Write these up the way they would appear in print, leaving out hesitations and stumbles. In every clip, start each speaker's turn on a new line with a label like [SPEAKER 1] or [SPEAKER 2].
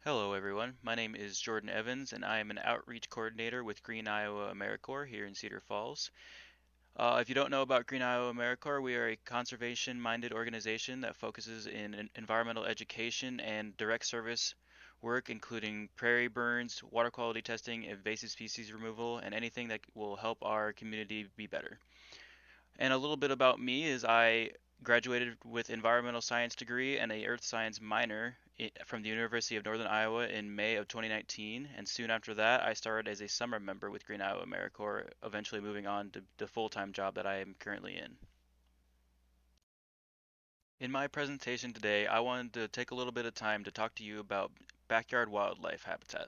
[SPEAKER 1] Hello, everyone. My name is Jordan Evans, and I am an outreach coordinator with Green Iowa AmeriCorps here in Cedar Falls. If you don't know about Green Iowa AmeriCorps, we are a conservation-minded organization that focuses in environmental education and direct service work, including prairie burns, water quality testing, invasive species removal, and anything that will help our community be better. And a little bit about me is I graduated with environmental science degree and a earth science minor from the University of Northern Iowa in May of 2019, and soon after that I started as a summer member with Green Iowa AmeriCorps, eventually moving on to the full-time job that I am currently in. In my presentation today, I wanted to take a little bit of time to talk to you about backyard wildlife habitat.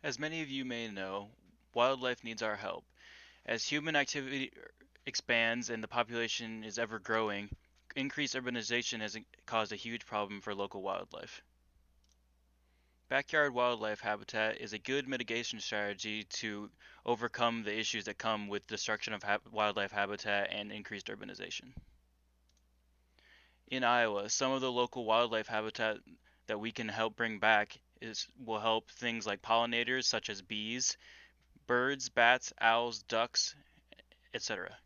[SPEAKER 1] As many of you may know, wildlife needs our help. As human activity expands and the population is ever growing, increased urbanization has caused a huge problem for local wildlife. Backyard wildlife habitat is a good mitigation strategy to overcome the issues that come with destruction of wildlife habitat and increased urbanization. In Iowa, some of the local wildlife habitat that we can help bring back will help things like pollinators such as bees, birds, bats, owls, ducks, etc.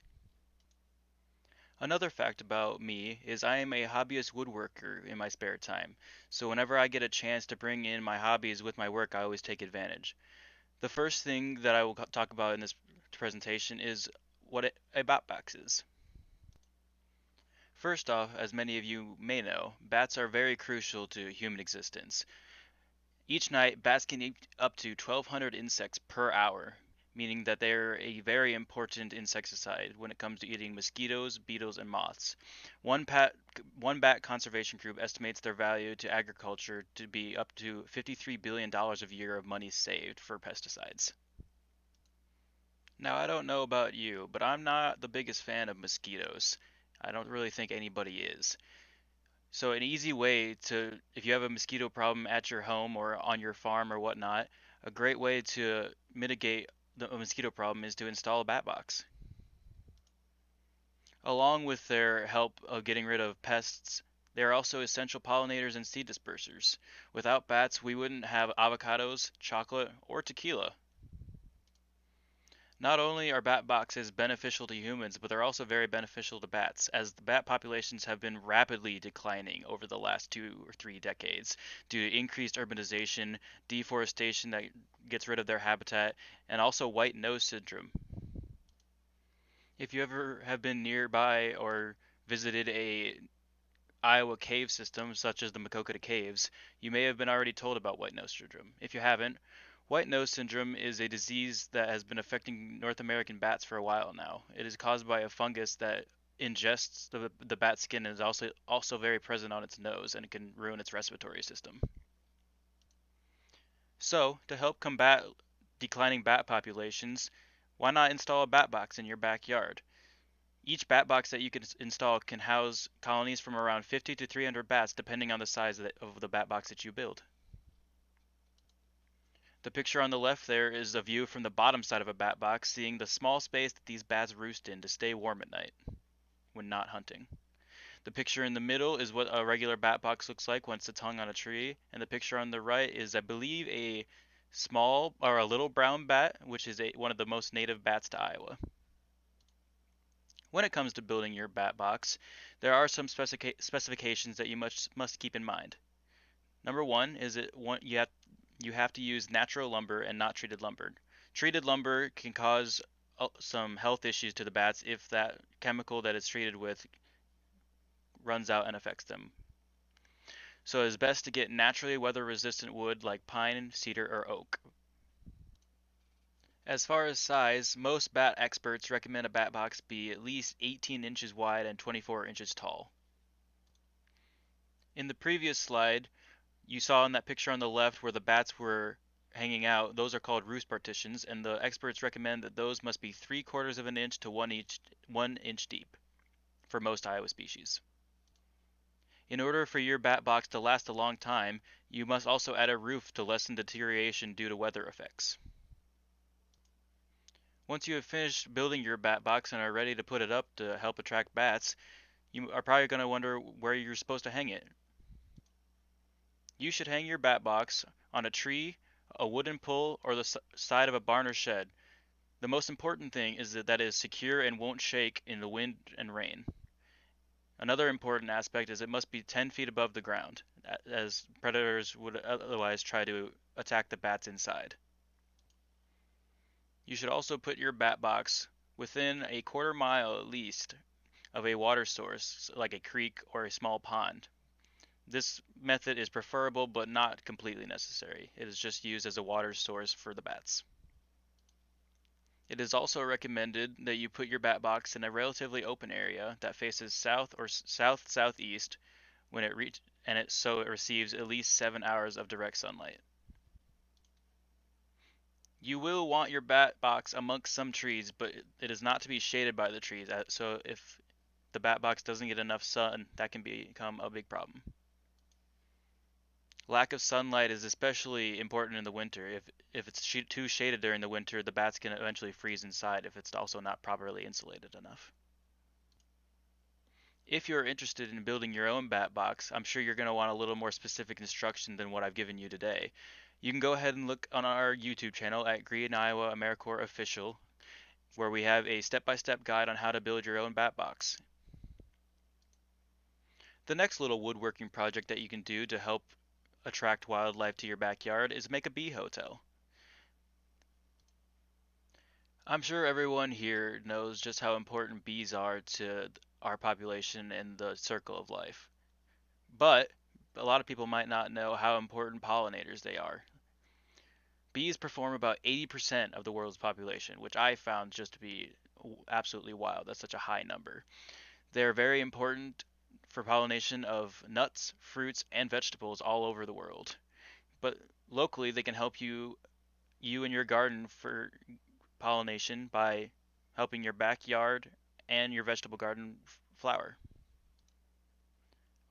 [SPEAKER 1] Another fact about me is I am a hobbyist woodworker in my spare time, so whenever I get a chance to bring in my hobbies with my work, I always take advantage. The first thing that I will talk about in this presentation is what a bat box is. First off, as many of you may know, bats are very crucial to human existence. Each night, bats can eat up to 1,200 insects per hour, meaning that they're a very important insecticide when it comes to eating mosquitoes, beetles, and moths. One, one bat conservation group estimates their value to agriculture to be up to $53 billion a year of money saved for pesticides. Now, I don't know about you, but I'm not the biggest fan of mosquitoes. I don't really think anybody is. So an easy way to, if you have a mosquito problem at your home or on your farm or whatnot, a great way to mitigate the mosquito problem is to install a bat box. Along with their help of getting rid of pests, they are also essential pollinators and seed dispersers. Without bats, we wouldn't have avocados, chocolate, or tequila. Not only are bat boxes beneficial to humans, but they're also very beneficial to bats, as the bat populations have been rapidly declining over the last 2 or 3 decades due to increased urbanization, deforestation that gets rid of their habitat, and also white nose syndrome. If you ever have been nearby or visited a Iowa cave system, such as the Makokata Caves, you may have been already told about white nose syndrome. If you haven't, white nose syndrome is a disease that has been affecting North American bats for a while now. It is caused by a fungus that ingests the bat skin and is also very present on its nose, and it can ruin its respiratory system. So, to help combat declining bat populations, why not install a bat box in your backyard? Each bat box that you can install can house colonies from around 50 to 300 bats depending on the size of the bat box that you build. The picture on the left there is a view from the bottom side of a bat box, seeing the small space that these bats roost in to stay warm at night when not hunting. The picture in the middle is what a regular bat box looks like once it's hung on a tree, and the picture on the right is, I believe, a small or a little brown bat, which is one of the most native bats to Iowa. When it comes to building your bat box, there are some specifications that you must keep in mind. Number one is you have to use natural lumber and not treated lumber. Treated lumber can cause some health issues to the bats if that chemical that it's treated with runs out and affects them. So it's best to get naturally weather resistant wood like pine, cedar, or oak. As far as size, most bat experts recommend a bat box be at least 18 inches wide and 24 inches tall. In the previous slide, you saw in that picture on the left where the bats were hanging out, those are called roost partitions, and the experts recommend that those must be 3/4 of an inch to 1 inch deep for most Iowa species. In order for your bat box to last a long time, you must also add a roof to lessen deterioration due to weather effects. Once you have finished building your bat box and are ready to put it up to help attract bats, you are probably going to wonder where you're supposed to hang it. You should hang your bat box on a tree, a wooden pole, or the side of a barn or shed. The most important thing is that it is secure and won't shake in the wind and rain. Another important aspect is it must be 10 feet above the ground, as predators would otherwise try to attack the bats inside. You should also put your bat box within a quarter mile at least of a water source, like a creek or a small pond. This method is preferable but not completely necessary. It is just used as a water source for the bats. It is also recommended that you put your bat box in a relatively open area that faces south or south-southeast when it reach and it so it receives at least 7 hours of direct sunlight. You will want your bat box amongst some trees, but it is not to be shaded by the trees. So if the bat box doesn't get enough sun, that can become a big problem. Lack of sunlight is especially important in the winter. If it's too shaded during the winter, the bats can eventually freeze inside if it's also not properly insulated enough. If you're interested in building your own bat box, I'm sure you're going to want a little more specific instruction than what I've given you today. You can go ahead and look on our YouTube channel at Green Iowa AmeriCorps Official, where we have a step-by-step guide on how to build your own bat box. The next little woodworking project that you can do to help attract wildlife to your backyard is make a bee hotel. I'm sure everyone here knows just how important bees are to our population and the circle of life. But a lot of people might not know how important pollinators they are. Bees perform about 80% of the world's population, which I found just to be absolutely wild. That's such a high number. They're very important for pollination of nuts, fruits, and vegetables all over the world. But locally, they can help you and your garden for pollination by helping your backyard and your vegetable garden flower.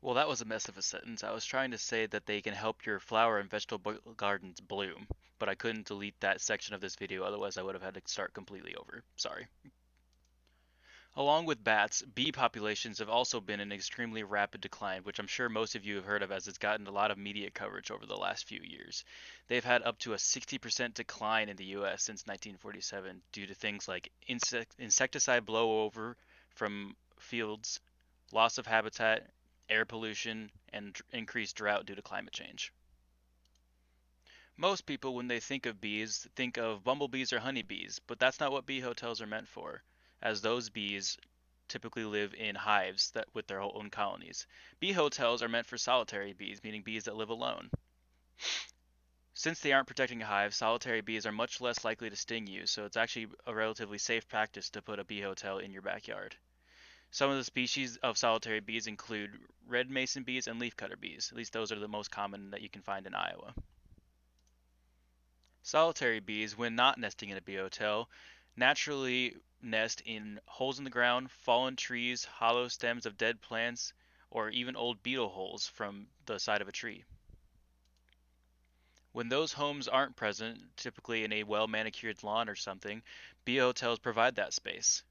[SPEAKER 1] Well, that was a mess of a sentence. I was trying to say that they can help your flower and vegetable gardens bloom, but I couldn't delete that section of this video, otherwise I would have had to start completely over. Sorry. Along with bats, bee populations have also been in extremely rapid decline, which I'm sure most of you have heard of as it's gotten a lot of media coverage over the last few years. They've had up to a 60% decline in the US since 1947 due to things like insecticide blowover from fields, loss of habitat, air pollution, and increased drought due to climate change. Most people, when they think of bees, think of bumblebees or honeybees, but that's not what bee hotels are meant for, as those bees typically live in hives that with their own colonies. Bee hotels are meant for solitary bees, meaning bees that live alone. Since they aren't protecting a hive, solitary bees are much less likely to sting you, so it's actually a relatively safe practice to put a bee hotel in your backyard. Some of the species of solitary bees include red mason bees and leafcutter bees. At least those are the most common that you can find in Iowa. Solitary bees, when not nesting in a bee hotel, naturally nest in holes in the ground, fallen trees, hollow stems of dead plants, or even old beetle holes from the side of a tree. When those homes aren't present, typically in a well manicured lawn or something, bee hotels provide that space.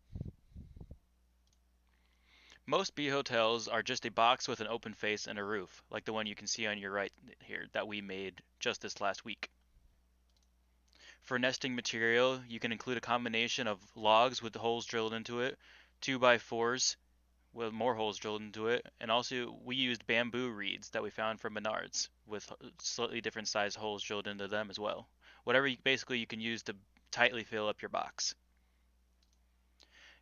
[SPEAKER 1] Most bee hotels are just a box with an open face and a roof, like the one you can see on your right here that we made just this last week. For nesting material, you can include a combination of logs with holes drilled into it, 2x4s with more holes drilled into it, and also we used bamboo reeds that we found from Menards with slightly different size holes drilled into them as well. Whatever basically you can use to tightly fill up your box.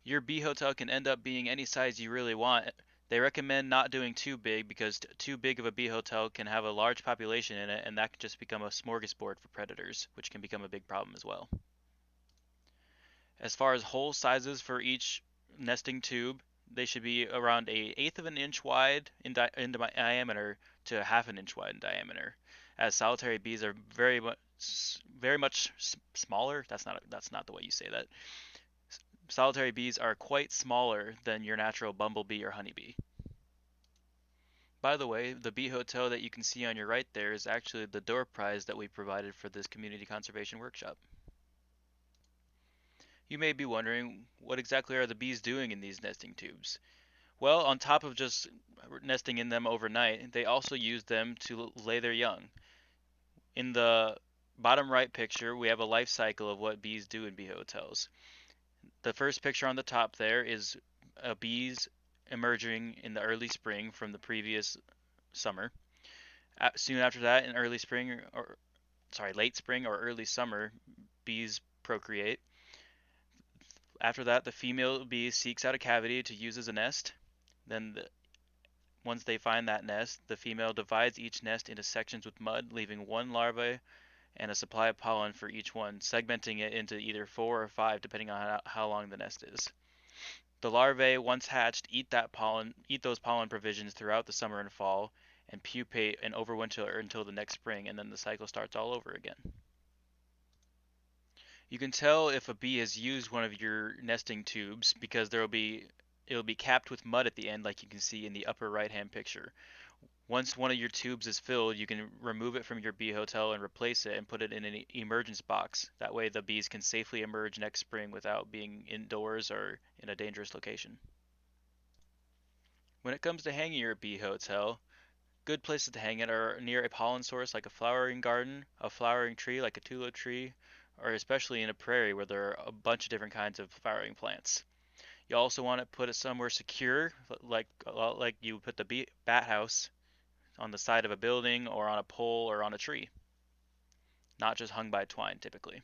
[SPEAKER 1] Your bee hotel can end up being any size you really want. They recommend not doing too big because too big of a bee hotel can have a large population in it and that can just become a smorgasbord for predators, which can become a big problem as well. As far as hole sizes for each nesting tube, they should be around a eighth of an inch wide in diameter to a half an inch wide in diameter. As solitary bees are very much smaller. That's not the way you say that. Solitary bees are quite smaller than your natural bumblebee or honeybee. By the way, the bee hotel that you can see on your right there is actually the door prize that we provided for this community conservation workshop. You may be wondering, what exactly are the bees doing in these nesting tubes? Well, on top of just nesting in them overnight, they also use them to lay their young. In the bottom right picture, we have a life cycle of what bees do in bee hotels. The first picture on the top there is bees emerging in the early spring from the previous summer. Soon after that, in early spring, or sorry, late spring or early summer, bees procreate. After that, the female bee seeks out a cavity to use as a nest. Then, once they find that nest, the female divides each nest into sections with mud, leaving one larvae and a supply of pollen for each one, segmenting it into either four or five depending on how long the nest is. The larvae, once hatched, eat those pollen provisions throughout the summer and fall, and pupate and overwinter until the next spring, and then the cycle starts all over again. You can tell if a bee has used one of your nesting tubes because it'll be capped with mud at the end, like you can see in the upper right hand picture. Once one of your tubes is filled, you can remove it from your bee hotel and replace it and put it in an emergence box. That way the bees can safely emerge next spring without being indoors or in a dangerous location. When it comes to hanging your bee hotel, good places to hang it are near a pollen source like a flowering garden, a flowering tree like a tulip tree, or especially in a prairie where there are a bunch of different kinds of flowering plants. You also want to put it somewhere secure, like you put the bat house on the side of a building or on a pole or on a tree, not just hung by twine typically.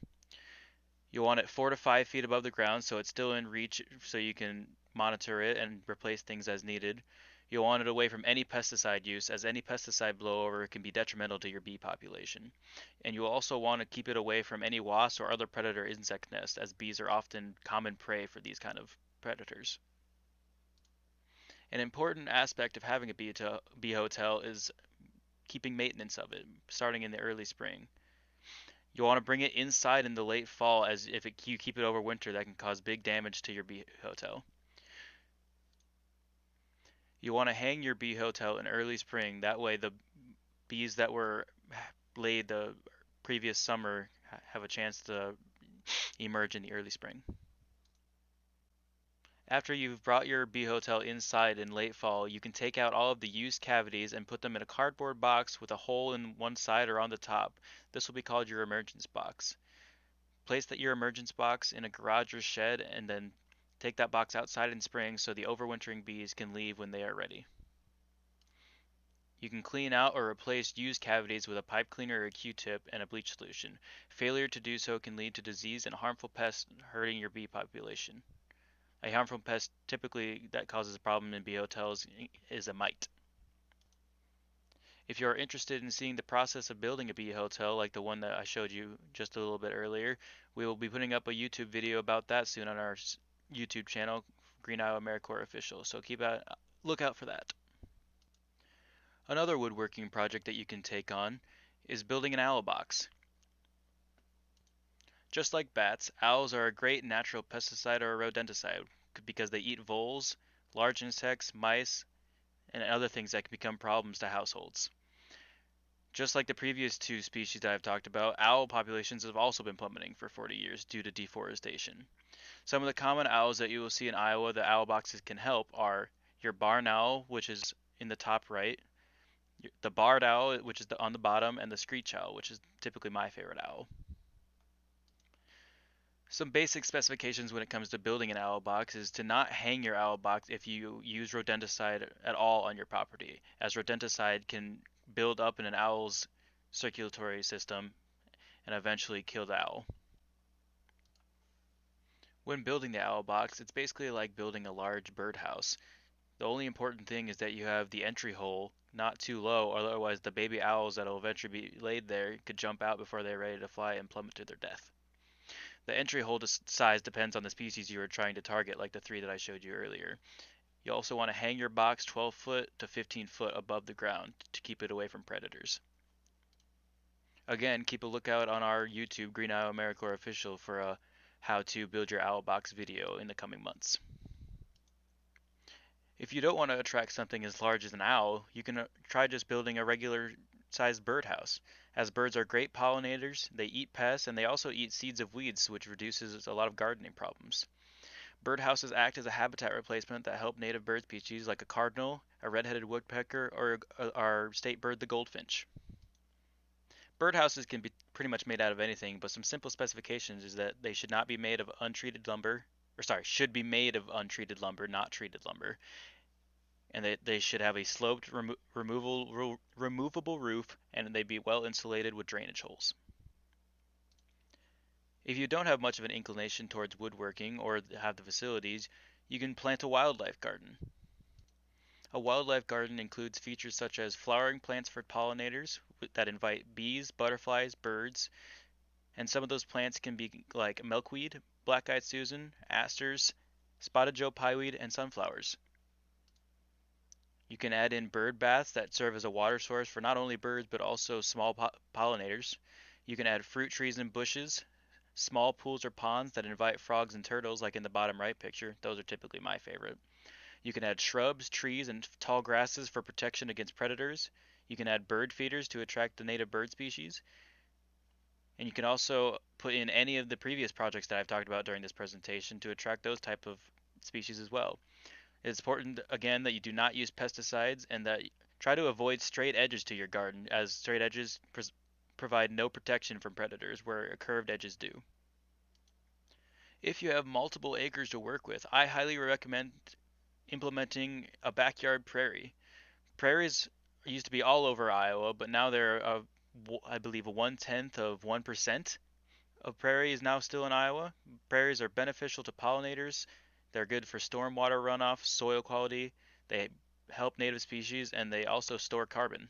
[SPEAKER 1] You want it 4 to 5 feet above the ground so it's still in reach so you can monitor it and replace things as needed. You'll want it away from any pesticide use, as any pesticide blowover can be detrimental to your bee population. And you'll also want to keep it away from any wasps or other predator insect nests, as bees are often common prey for these kind of predators. An important aspect of having a bee hotel is keeping maintenance of it, starting in the early spring. You'll want to bring it inside in the late fall, as if you keep it over winter, that can cause big damage to your bee hotel. You want to hang your bee hotel in early spring. That way, the bees that were laid the previous summer have a chance to emerge in the early spring. After you've brought your bee hotel inside in late fall, you can take out all of the used cavities and put them in a cardboard box with a hole in one side or on the top. This will be called your emergence box. Place your emergence box in a garage or shed and then take that box outside in spring so the overwintering bees can leave when they are ready. You can clean out or replace used cavities with a pipe cleaner or a Q-tip and a bleach solution. Failure to do so can lead to disease and harmful pests hurting your bee population. A harmful pest typically that causes a problem in bee hotels is a mite. If you are interested in seeing the process of building a bee hotel like the one that I showed you just a little bit earlier, we will be putting up a YouTube video about that soon on our YouTube channel, Green Iowa AmeriCorps Official, so keep a lookout for that. Another woodworking project that you can take on is building an owl box. Just like bats, owls are a great natural pesticide or rodenticide because they eat voles, large insects, mice, and other things that can become problems to households. Just like the previous two species that I've talked about, owl populations have also been plummeting for 40 years due to deforestation. Some of the common owls that you will see in Iowa that owl boxes can help are your barn owl, which is in the top right, the barred owl, which is on the bottom, and the screech owl, which is typically my favorite owl. Some basic specifications when it comes to building an owl box is to not hang your owl box if you use rodenticide at all on your property, as rodenticide can build up in an owl's circulatory system and eventually kill the owl. When building the owl box, it's basically like building a large birdhouse. The only important thing is that you have the entry hole not too low, or otherwise the baby owls that will eventually be laid there could jump out before they're ready to fly and plummet to their death. The entry hole size depends on the species you are trying to target, like the three that I showed you earlier. You also want to hang your box 12 foot to 15 foot above the ground to keep it away from predators. Again, keep a lookout on our YouTube Green Iowa AmeriCorps Official for a how to build your owl box video in the coming months. If you don't want to attract something as large as an owl, you can try just building a regular sized birdhouse. As birds are great pollinators, they eat pests, and they also eat seeds of weeds, which reduces a lot of gardening problems. Birdhouses act as a habitat replacement that help native bird species like a cardinal, a red-headed woodpecker, or our state bird, the goldfinch. Birdhouses can be pretty much made out of anything, but some simple specifications is that they should not be made of untreated lumber, or sorry, should be made of untreated lumber, not treated lumber, and they should have a sloped, removable roof, and they be well insulated with drainage holes. If you don't have much of an inclination towards woodworking or have the facilities, you can plant a wildlife garden. A wildlife garden includes features such as flowering plants for pollinators that invite bees, butterflies, birds, and some of those plants can be like milkweed, black-eyed Susan, asters, spotted Joe pieweed, and sunflowers. You can add in bird baths that serve as a water source for not only birds but also small pollinators. You can add fruit trees and bushes, small pools or ponds that invite frogs and turtles, like in the bottom right picture. Those are typically my favorite. You can add shrubs, trees, and tall grasses for protection against predators. You can add bird feeders to attract the native bird species. And you can also put in any of the previous projects that I've talked about during this presentation to attract those type of species as well. It's important, again, that you do not use pesticides and that try to avoid straight edges to your garden, as straight edges provide no protection from predators, where curved edges do. If you have multiple acres to work with, I highly recommend implementing a backyard prairie. Prairies used to be all over Iowa, but now they're, I believe, 1/10 of 1% of prairie is now still in Iowa. Prairies are beneficial to pollinators. They're good for stormwater runoff, soil quality. They help native species, and they also store carbon.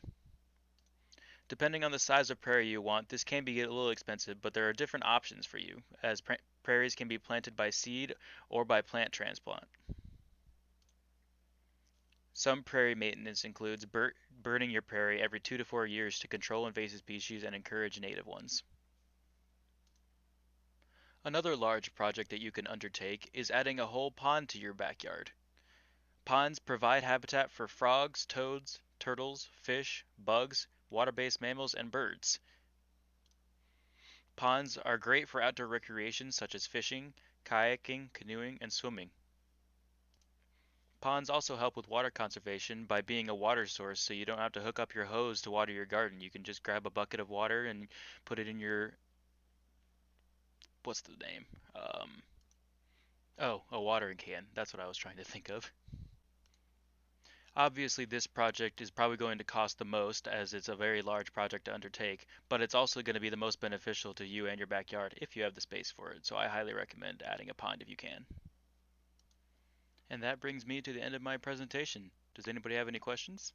[SPEAKER 1] Depending on the size of prairie you want, this can be a little expensive, but there are different options for you, as prairies can be planted by seed or by plant transplant. Some prairie maintenance includes burning your prairie every 2 to 4 years to control invasive species and encourage native ones. Another large project that you can undertake is adding a whole pond to your backyard. Ponds provide habitat for frogs, toads, turtles, fish, bugs, water-based mammals, and birds. Ponds are great for outdoor recreation such as fishing, kayaking, canoeing, and swimming. Ponds also help with water conservation by being a water source, so you don't have to hook up your hose to water your garden. You can just grab a bucket of water and put it in your, what's the name? Oh, a watering can. That's what I was trying to think of. Obviously, this project is probably going to cost the most as it's a very large project to undertake, but it's also going to be the most beneficial to you and your backyard if you have the space for it. So I highly recommend adding a pond if you can. And that brings me to the end of my presentation. Does anybody have any questions?